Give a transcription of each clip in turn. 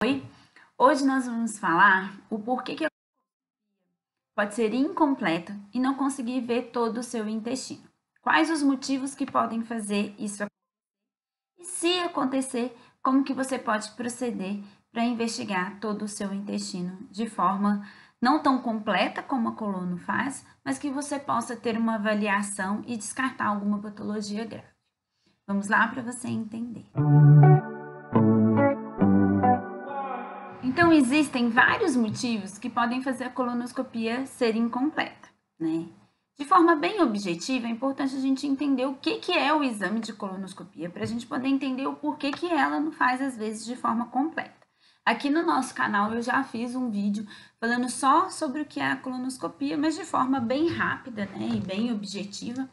Oi, hoje nós vamos falar o porquê que a pode ser incompleta e não conseguir ver todo o seu intestino. Quais os motivos que podem fazer isso acontecer? E se acontecer, como que você pode proceder para investigar todo o seu intestino de forma não tão completa como a colono faz, mas que você possa ter uma avaliação e descartar alguma patologia grave. Vamos lá para você entender. Então, existem vários motivos que podem fazer a colonoscopia ser incompleta, né? De forma bem objetiva, é importante a gente entender o que é o exame de colonoscopia, para a gente poder entender o porquê que ela não faz, às vezes, de forma completa. Aqui no nosso canal eu já fiz um vídeo falando só sobre o que é a colonoscopia, mas de forma bem rápida, né, e bem objetiva.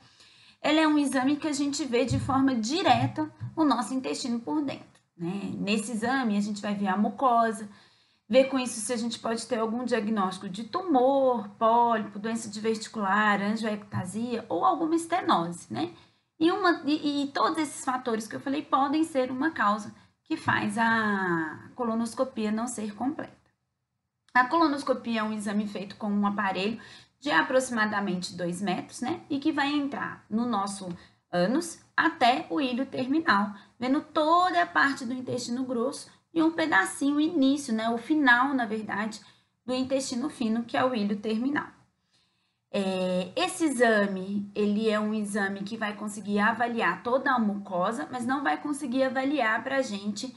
Ela é um exame que a gente vê de forma direta o nosso intestino por dentro, né? Nesse exame a gente vai ver a mucosa, ver com isso se a gente pode ter algum diagnóstico de tumor, pólipo, doença diverticular, angioectasia ou alguma estenose, né? E todos esses fatores que eu falei podem ser uma causa que faz a colonoscopia não ser completa. A colonoscopia é um exame feito com um aparelho de aproximadamente 2 metros, né? E que vai entrar no nosso ânus até o ilho terminal, vendo toda a parte do intestino grosso e um pedacinho, o início, né? O final, na verdade, do intestino fino, que é o ilho terminal. Esse exame, ele é um exame que vai conseguir avaliar toda a mucosa, mas não vai conseguir avaliar para a gente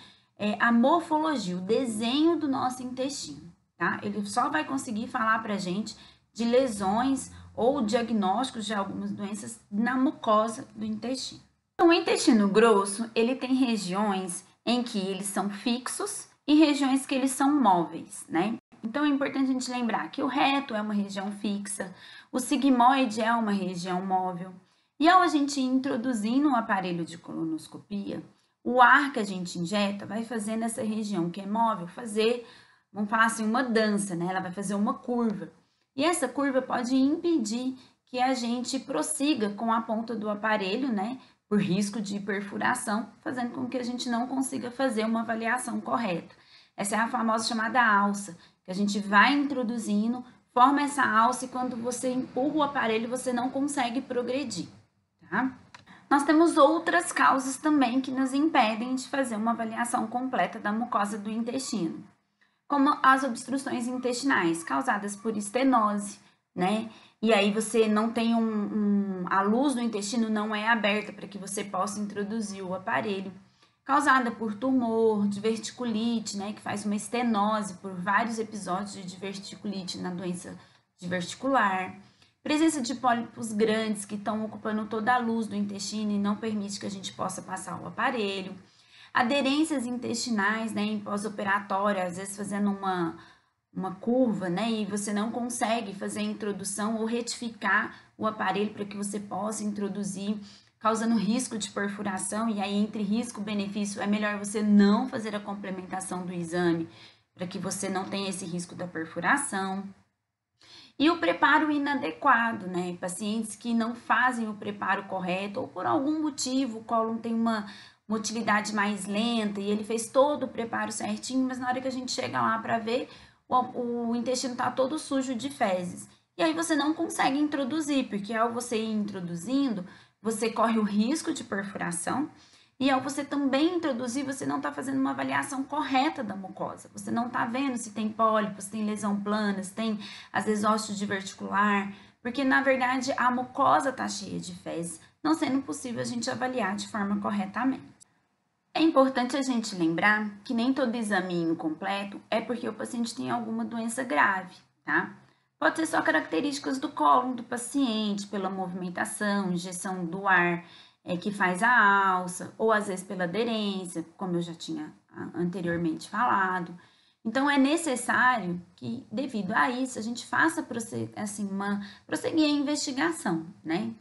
a morfologia, o desenho do nosso intestino, tá? Ele só vai conseguir falar para a gente de lesões ou diagnósticos de algumas doenças na mucosa do intestino. Então, o intestino grosso, ele tem regiões em que eles são fixos e regiões que eles são móveis, né? Então, é importante a gente lembrar que o reto é uma região fixa, o sigmoide é uma região móvel. E ao a gente introduzir no aparelho de colonoscopia, o ar que a gente injeta vai fazer nessa região que é móvel, vamos falar assim, uma dança, né? Ela vai fazer uma curva. E essa curva pode impedir que a gente prossiga com a ponta do aparelho, né? Por risco de perfuração, fazendo com que a gente não consiga fazer uma avaliação correta. Essa é a famosa chamada alça, que a gente vai introduzindo, forma essa alça e quando você empurra o aparelho, você não consegue progredir, tá? Nós temos outras causas também que nos impedem de fazer uma avaliação completa da mucosa do intestino, como as obstruções intestinais causadas por estenose, né? E aí você não tem a luz do intestino não é aberta para que você possa introduzir o aparelho, causada por tumor, diverticulite, né, que faz uma estenose por vários episódios de diverticulite na doença diverticular, presença de pólipos grandes que estão ocupando toda a luz do intestino e não permite que a gente possa passar o aparelho, aderências intestinais, né, em pós-operatória, às vezes fazendo uma curva, né, e você não consegue fazer a introdução ou retificar o aparelho para que você possa introduzir, causando risco de perfuração, e aí entre risco e benefício é melhor você não fazer a complementação do exame, para que você não tenha esse risco da perfuração. E o preparo inadequado, né? Pacientes que não fazem o preparo correto ou por algum motivo o cólon tem uma motilidade mais lenta e ele fez todo o preparo certinho, mas na hora que a gente chega lá para ver, o intestino está todo sujo de fezes. E aí você não consegue introduzir, porque ao você ir introduzindo, você corre o risco de perfuração e ao você também introduzir, você não está fazendo uma avaliação correta da mucosa. Você não está vendo se tem pólipo, se tem lesão plana, se tem, às vezes, ósseo diverticular, porque, na verdade, a mucosa está cheia de fezes, não sendo possível a gente avaliar de forma corretamente. É importante a gente lembrar que nem todo exame incompleto é porque o paciente tem alguma doença grave, tá? Pode ser só características do cólon do paciente, pela movimentação, injeção do ar que faz a alça, ou às vezes pela aderência, como eu já tinha anteriormente falado. Então, é necessário que, devido a isso, a gente faça prosseguir a investigação, né?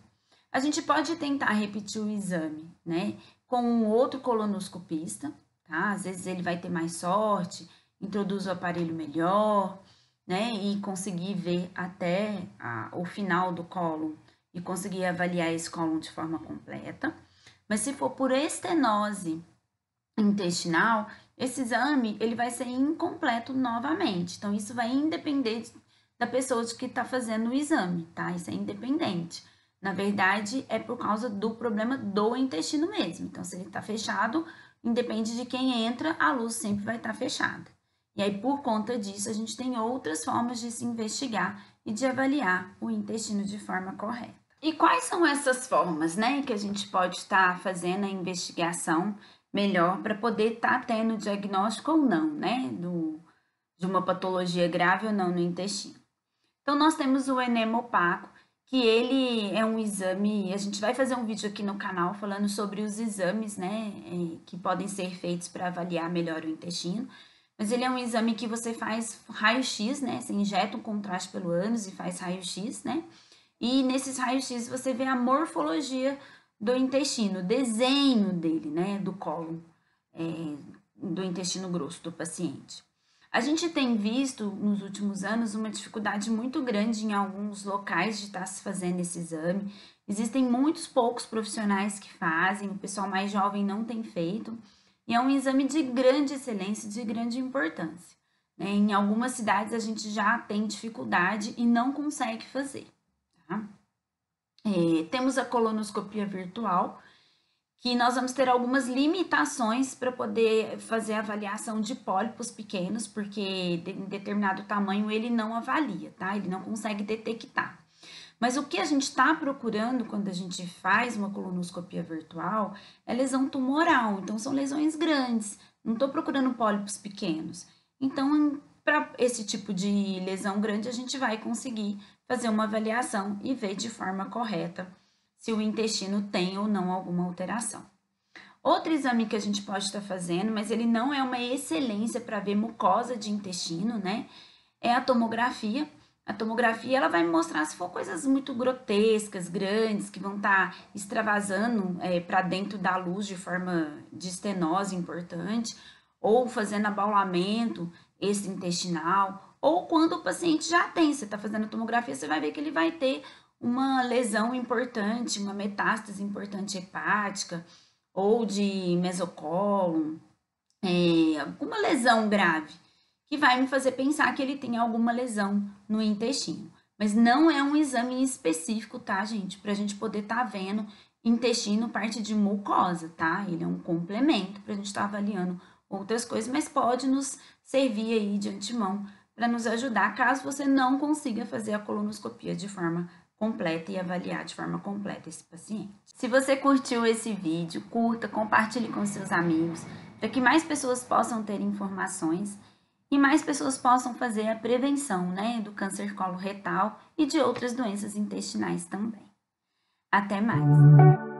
A gente pode tentar repetir o exame, né, com um outro colonoscopista, tá? Às vezes ele vai ter mais sorte, introduz o aparelho melhor, né, e conseguir ver até o final do cólon e conseguir avaliar esse cólon de forma completa. Mas se for por estenose intestinal, esse exame ele vai ser incompleto novamente. Então, isso vai independer da pessoa de que está fazendo o exame, tá? Isso é independente. Na verdade, é por causa do problema do intestino mesmo. Então, se ele está fechado, independe de quem entra, a luz sempre vai estar fechada. E aí, por conta disso, a gente tem outras formas de se investigar e de avaliar o intestino de forma correta. E quais são essas formas, né, que a gente pode estar fazendo a investigação melhor para poder estar tendo diagnóstico ou não, né, de uma patologia grave ou não no intestino? Então, nós temos o enema opaco, que ele é um exame, a gente vai fazer um vídeo aqui no canal falando sobre os exames, né, que podem ser feitos para avaliar melhor o intestino, mas ele é um exame que você faz raio-x, né, você injeta um contraste pelo ânus e faz raio-x, né, e nesses raios-x você vê a morfologia do intestino, o desenho dele, né, do cólon, do intestino grosso do paciente. A gente tem visto nos últimos anos uma dificuldade muito grande em alguns locais de estar se fazendo esse exame. Existem muitos poucos profissionais que fazem, o pessoal mais jovem não tem feito, e é um exame de grande excelência, de grande importância, né? Em algumas cidades a gente já tem dificuldade e não consegue fazer. Tá? Temos a colonoscopia virtual, que nós vamos ter algumas limitações para poder fazer a avaliação de pólipos pequenos, porque em determinado tamanho ele não avalia, tá? Ele não consegue detectar. Mas o que a gente está procurando quando a gente faz uma colonoscopia virtual é lesão tumoral, então são lesões grandes, não estou procurando pólipos pequenos. Então, para esse tipo de lesão grande, a gente vai conseguir fazer uma avaliação e ver de forma correta se o intestino tem ou não alguma alteração. Outro exame que a gente pode estar fazendo, mas ele não é uma excelência para ver mucosa de intestino, né? É a tomografia. A tomografia ela vai me mostrar se for coisas muito grotescas, grandes, que vão estar extravasando para dentro da luz de forma de estenose importante, ou fazendo abaulamento extraintestinal, ou quando o paciente já tem, você está fazendo a tomografia, você vai ver que ele vai ter uma lesão importante, uma metástase importante hepática, ou de mesocólon, alguma lesão grave, que vai me fazer pensar que ele tem alguma lesão no intestino. Mas não é um exame específico, tá, gente? Pra gente poder estar vendo intestino, parte de mucosa, tá? Ele é um complemento pra gente estar avaliando outras coisas, mas pode nos servir aí de antemão para nos ajudar caso você não consiga fazer a colonoscopia de forma completa e avaliar de forma completa esse paciente. Se você curtiu esse vídeo, curta, compartilhe com seus amigos, para que mais pessoas possam ter informações e mais pessoas possam fazer a prevenção, né, do câncer coloretal e de outras doenças intestinais também. Até mais!